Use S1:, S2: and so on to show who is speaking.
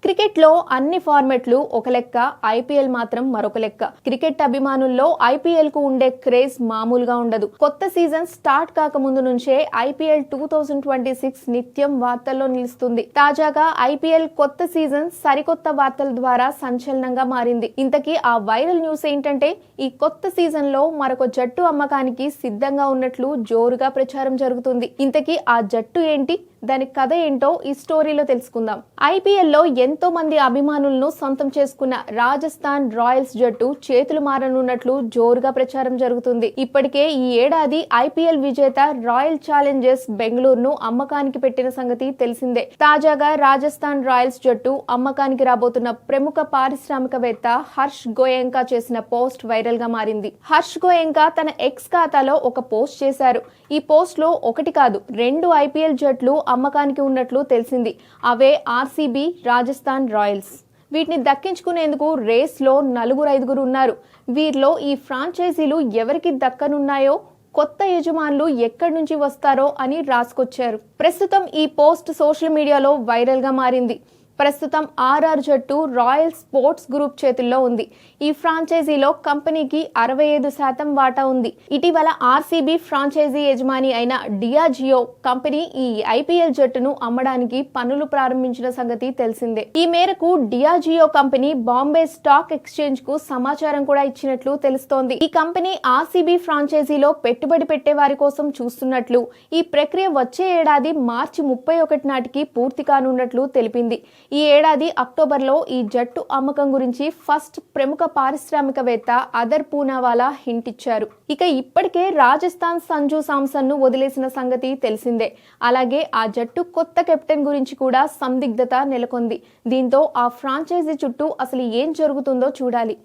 S1: Cricket లో అన్ని ఫార్మెట్లు ఒక లెక్క, ఐపీఎల్ మాత్రం మరొక లెక్క. క్రికెట్ అభిమానుల్లో ఐపీఎల్ కు ఉండే క్రేజ్ మామూలుగా ఉండదు. కొత్త సీజన్ స్టార్ట్ కాకముందు నుంచే ఐపీఎల్ 2026 నిత్యం వార్తల్లో నిలుస్తుంది. తాజాగా ఐపీఎల్ కొత్త సీజన్ సరికొత్త వార్తల ద్వారా సంచలనంగా మారింది. ఇంతకీ ఆ వైరల్ న్యూస్ ఏంటంటే, ఈ కొత్త సీజన్ లో మరొక జట్టు అమ్మకానికి సిద్ధంగా ఉన్నట్లు జోరుగా ప్రచారం జరుగుతుంది. ఇంతకీ ఆ జట్టు ఏంటి, దాని కథ ఏంటో ఈ స్టోరీలో తెలుసుకుందాం. ఐపీఎల్ లో ఎంతో మంది అభిమానులను సొంతం చేసుకున్న రాజస్థాన్ రాయల్స్ జట్టు చేతులు మారనున్నట్లు జోరుగా ప్రచారం జరుగుతుంది. ఇప్పటికే ఈ ఏడాది ఐపీఎల్ విజేత రాయల్ ఛాలెంజర్స్ బెంగళూరును అమ్మకానికి పెట్టిన సంగతి తెలిసిందే. తాజాగా రాజస్థాన్ రాయల్స్ జట్టు అమ్మకానికి రాబోతున్న ప్రముఖ పారిశ్రామికవేత్త హర్ష్ గోయంకా చేసిన పోస్ట్ వైరల్ గా మారింది. హర్ష్ గోయంకా తన ఎక్స్ ఖాతాలో ఒక పోస్ట్ చేశారు. ఈ పోస్ట్ లో ఒకటి కాదు, 2 ఐపీఎల్ జట్లు అమ్మకానికి ఉన్నట్లు తెలిసింది. అవే ఆర్సీబీ, రాజస్థాన్ రాయల్స్. వీటిని దక్కించుకునేందుకు రేస్ లో 4-5 ఉన్నారు. వీరిలో ఈ ఫ్రాంచైజీలు ఎవరికి దక్కనున్నాయో, కొత్త యజమానులు ఎక్కడి నుంచి వస్తారో అని రాసుకొచ్చారు. ప్రస్తుతం ఈ పోస్ట్ సోషల్ మీడియాలో వైరల్ గా మారింది. ప్రస్తుతం ఆర్ఆర్ జట్టు రాయల్ స్పోర్ట్స్ గ్రూప్ చేతుల్లో ఉంది. ఈ ఫ్రాంచైజీలో కంపెనీకి 65% వాటా ఉంది. ఇటీవల ఆర్సీబీ ఫ్రాంచైజీ యజమాని అయిన డియాజియో కంపెనీ ఈ ఐపీఎల్ జట్టును అమ్మడానికి పనులు ప్రారంభించిన సంగతి తెలిసిందే. ఈ మేరకు Diageo company Bombay stock exchange కు సమాచారం కూడా ఇచ్చినట్లు తెలుస్తోంది. ఈ కంపెనీ ఆర్సీబీ ఫ్రాంచైజీలో పెట్టుబడి పెట్టే వారి కోసం చూస్తున్నట్లు, ఈ ప్రక్రియ వచ్చే ఏడాది మార్చి 31 నాటికి పూర్తి కానున్నట్లు తెలిపింది. ఈ ఏడాది అక్టోబర్లో ఈ జట్టు అమ్మకం గురించి ఫస్ట్ ప్రముఖ పారిశ్రామికవేత్త అదర్ పూనావాలా హింట్ ఇచ్చారు. ఇక ఇప్పటికే రాజస్థాన్ సంజు సామ్సన్ ను వదిలేసిన సంగతి తెలిసిందే. అలాగే ఆ జట్టు కొత్త కెప్టెన్ గురించి కూడా సందిగ్ధత నెలకొంది. దీంతో ఆ ఫ్రాంచైజీ చుట్టూ అసలు ఏం జరుగుతుందో చూడాలి.